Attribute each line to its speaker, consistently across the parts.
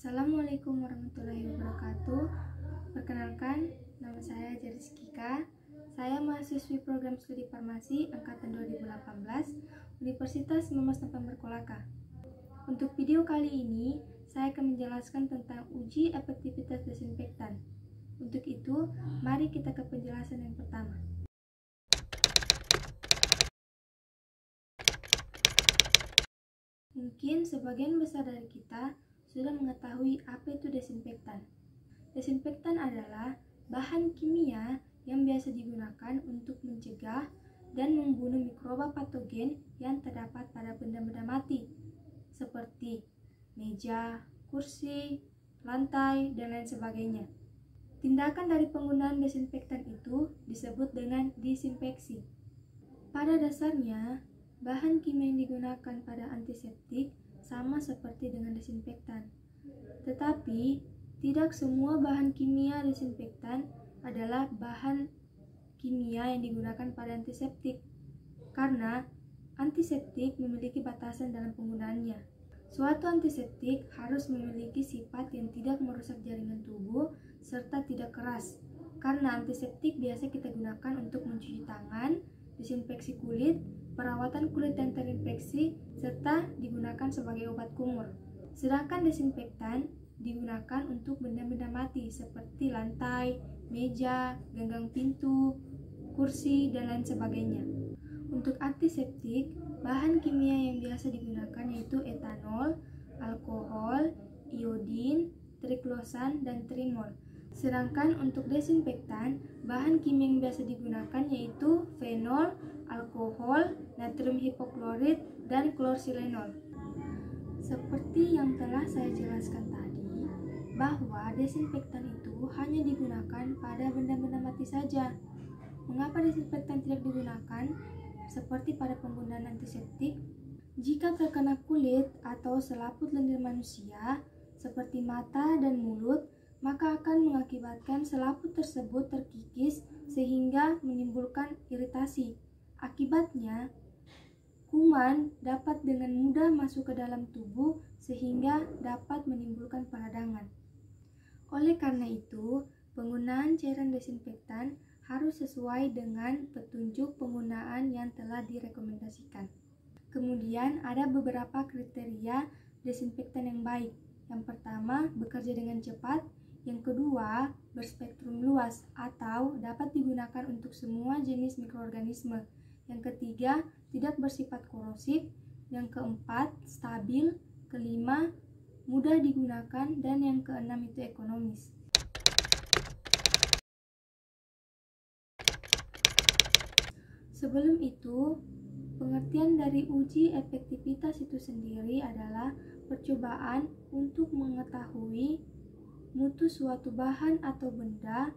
Speaker 1: Assalamualaikum warahmatullahi wabarakatuh. Perkenalkan, nama saya Jariskika. Saya mahasiswi program studi farmasi angkatan 2018 Universitas Muhammad November Kolaka. Untuk video kali ini, saya akan menjelaskan tentang uji efektivitas desinfektan. Untuk itu, mari kita ke penjelasan yang pertama. Mungkin sebagian besar dari kita sudah mengetahui apa itu desinfektan. Desinfektan adalah bahan kimia yang biasa digunakan untuk mencegah dan membunuh mikroba patogen yang terdapat pada benda-benda mati, seperti meja, kursi, lantai, dan lain sebagainya. Tindakan dari penggunaan desinfektan itu disebut dengan disinfeksi. Pada dasarnya, bahan kimia yang digunakan pada antiseptik sama seperti dengan desinfektan. Tetapi, tidak semua bahan kimia desinfektan adalah bahan kimia yang digunakan pada antiseptik, karena antiseptik memiliki batasan dalam penggunaannya. Suatu antiseptik harus memiliki sifat yang tidak merusak jaringan tubuh serta tidak keras, karena antiseptik biasa kita gunakan untuk mencuci tangan, desinfeksi kulit, perawatan kulit yang terinfeksi, serta digunakan sebagai obat kumur. Sedangkan desinfektan digunakan untuk benda-benda mati seperti lantai, meja, ganggang pintu, kursi, dan lain sebagainya. Untuk antiseptik, bahan kimia yang biasa digunakan yaitu etanol, alkohol, iodin, triklosan, dan trimol. Sedangkan untuk desinfektan, bahan kimia yang biasa digunakan yaitu fenol, alkohol, natrium hipoklorit, dan klorsilenol. Seperti yang telah saya jelaskan tadi, bahwa desinfektan itu hanya digunakan pada benda-benda mati saja. Mengapa desinfektan tidak digunakan seperti pada penggunaan antiseptik? Jika terkena kulit atau selaput lendir manusia, seperti mata dan mulut, maka akan mengakibatkan selaput tersebut terkikis sehingga menimbulkan iritasi. Akibatnya, kuman dapat dengan mudah masuk ke dalam tubuh sehingga dapat menimbulkan peradangan. Oleh karena itu, penggunaan cairan desinfektan harus sesuai dengan petunjuk penggunaan yang telah direkomendasikan. Kemudian ada beberapa kriteria desinfektan yang baik. Yang pertama, bekerja dengan cepat. Yang kedua, berspektrum luas atau dapat digunakan untuk semua jenis mikroorganisme. Yang ketiga, tidak bersifat korosif. Yang keempat, stabil. Kelima, mudah digunakan. Dan yang keenam itu ekonomis. Sebelum itu, pengertian dari uji efektivitas itu sendiri adalah percobaan untuk mengetahui mutu suatu bahan atau benda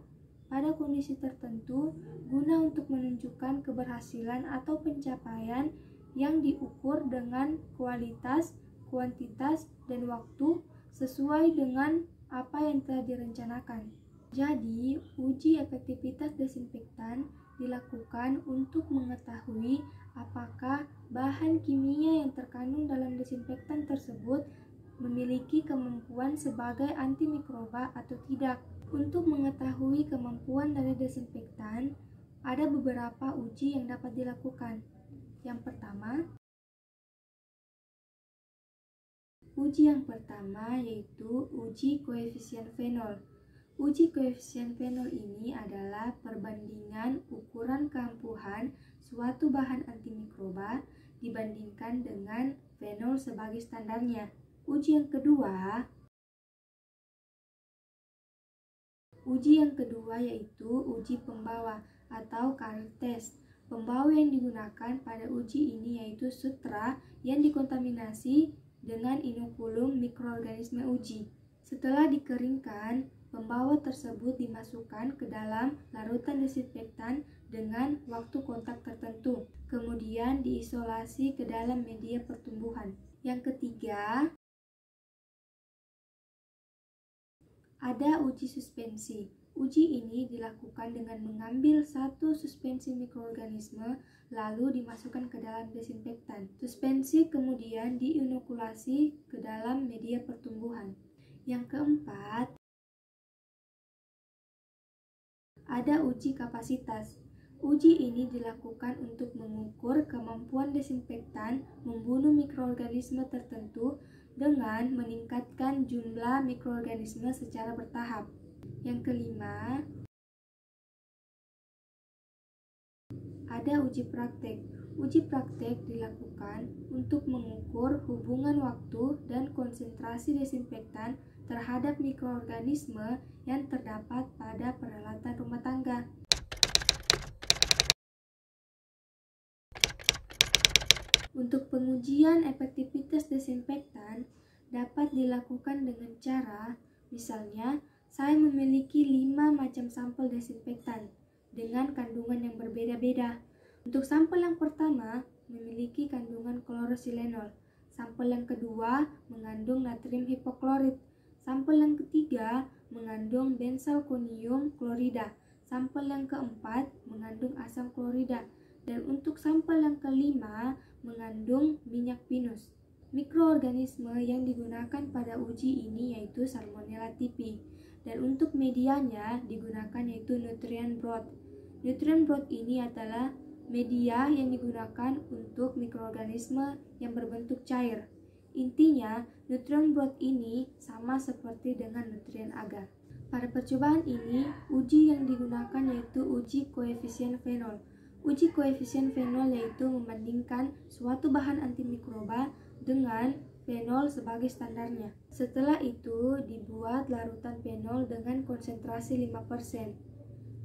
Speaker 1: pada kondisi tertentu guna untuk menunjukkan keberhasilan atau pencapaian yang diukur dengan kualitas, kuantitas, dan waktu sesuai dengan apa yang telah direncanakan. Jadi, uji efektivitas desinfektan dilakukan untuk mengetahui apakah bahan kimia yang terkandung dalam desinfektan tersebut memiliki kemampuan sebagai antimikroba atau tidak. Untuk mengetahui kemampuan dari desinfektan, ada beberapa uji yang dapat dilakukan. Yang pertama, yaitu uji koefisien fenol. Uji koefisien fenol ini adalah perbandingan ukuran keampuhan suatu bahan antimikroba dibandingkan dengan fenol sebagai standarnya. Uji yang kedua yaitu uji pembawa atau carrier test. Pembawa yang digunakan pada uji ini yaitu sutra yang dikontaminasi dengan inokulum mikroorganisme uji. Setelah dikeringkan, pembawa tersebut dimasukkan ke dalam larutan desinfektan dengan waktu kontak tertentu, kemudian diisolasi ke dalam media pertumbuhan. Yang ketiga, ada uji suspensi. Uji ini dilakukan dengan mengambil satu suspensi mikroorganisme lalu dimasukkan ke dalam desinfektan. Suspensi kemudian diinokulasi ke dalam media pertumbuhan. Yang keempat, ada uji kapasitas. Uji ini dilakukan untuk mengukur kemampuan desinfektan membunuh mikroorganisme tertentu dengan meningkatkan jumlah mikroorganisme secara bertahap. Yang kelima, ada uji praktek. Uji praktek dilakukan untuk mengukur hubungan waktu dan konsentrasi desinfektan terhadap mikroorganisme yang terdapat pada peralatan rumah tangga. Untuk pengujian efektivitas desinfektan dapat dilakukan dengan cara, misalnya, saya memiliki 5 macam sampel desinfektan dengan kandungan yang berbeda-beda. Untuk sampel yang pertama memiliki kandungan klorosilenol, sampel yang kedua mengandung natrium hipoklorit, sampel yang ketiga mengandung benzalkonium klorida, sampel yang keempat mengandung asam klorida, dan untuk sampel yang kelima mengandung minyak pinus. Mikroorganisme yang digunakan pada uji ini yaitu Salmonella typhi, dan untuk medianya digunakan yaitu nutrient broth. Nutrient broth ini adalah media yang digunakan untuk mikroorganisme yang berbentuk cair. Intinya, nutrient broth ini sama seperti dengan nutrien agar. Pada percobaan ini, uji yang digunakan yaitu uji koefisien fenol. Uji koefisien fenol yaitu membandingkan suatu bahan antimikroba dengan fenol sebagai standarnya. Setelah itu, dibuat larutan fenol dengan konsentrasi 5%.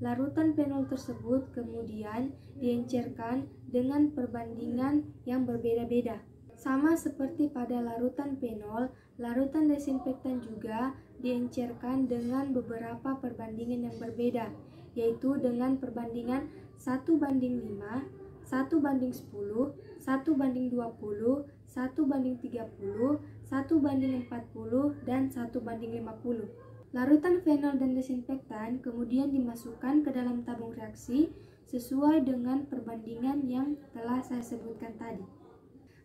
Speaker 1: Larutan fenol tersebut kemudian diencerkan dengan perbandingan yang berbeda-beda. Sama seperti pada larutan fenol, larutan desinfektan juga diencerkan dengan beberapa perbandingan yang berbeda, yaitu dengan perbandingan 1:5, 1:10, 1:20, 1:30, 1:40, dan 1:50. Larutan fenol dan desinfektan kemudian dimasukkan ke dalam tabung reaksi sesuai dengan perbandingan yang telah saya sebutkan tadi.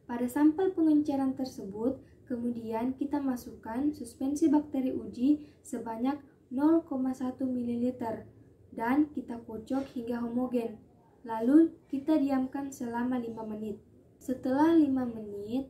Speaker 1: Pada sampel pengenceran tersebut, kemudian kita masukkan suspensi bakteri uji sebanyak 0,1 ml dan kita kocok hingga homogen. Lalu kita diamkan selama 5 menit. Setelah 5 menit,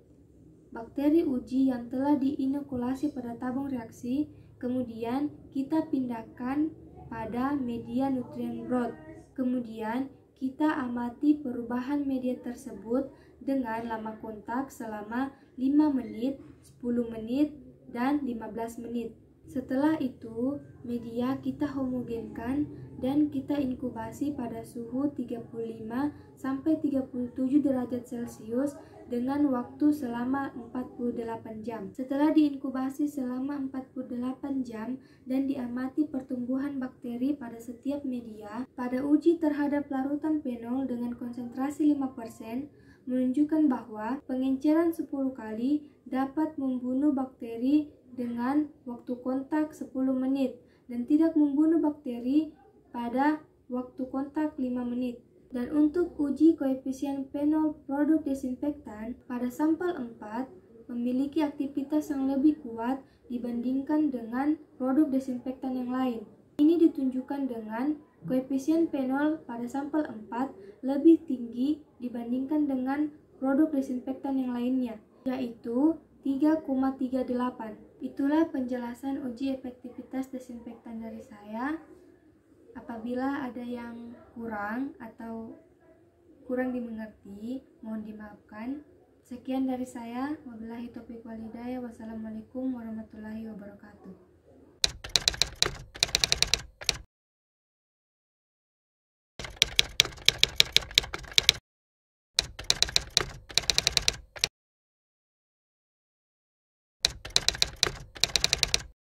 Speaker 1: bakteri uji yang telah diinokulasi pada tabung reaksi kemudian kita pindahkan pada media nutrient broth. Kemudian kita amati perubahan media tersebut dengan lama kontak selama 5 menit, 10 menit, dan 15 menit. Setelah itu, media kita homogenkan dan kita inkubasi pada suhu 35-37 derajat Celcius dengan waktu selama 48 jam. Setelah diinkubasi selama 48 jam dan diamati pertumbuhan bakteri pada setiap media, pada uji terhadap larutan fenol dengan konsentrasi 5% menunjukkan bahwa pengenceran 10 kali dapat membunuh bakteri dengan waktu kontak 10 menit dan tidak membunuh bakteri pada waktu kontak 5 menit. Dan untuk uji koefisien fenol produk desinfektan pada sampel 4 memiliki aktivitas yang lebih kuat dibandingkan dengan produk desinfektan yang lain. Ini ditunjukkan dengan koefisien fenol pada sampel 4 lebih tinggi dibandingkan dengan produk desinfektan yang lainnya, yaitu 3,38. Itulah penjelasan uji efektivitas desinfektan dari saya. Apabila ada yang kurang atau kurang dimengerti, mohon dimaafkan. Sekian dari saya. Wabillahi taufiq wal hidayah. Wassalamualaikum warahmatullahi wabarakatuh.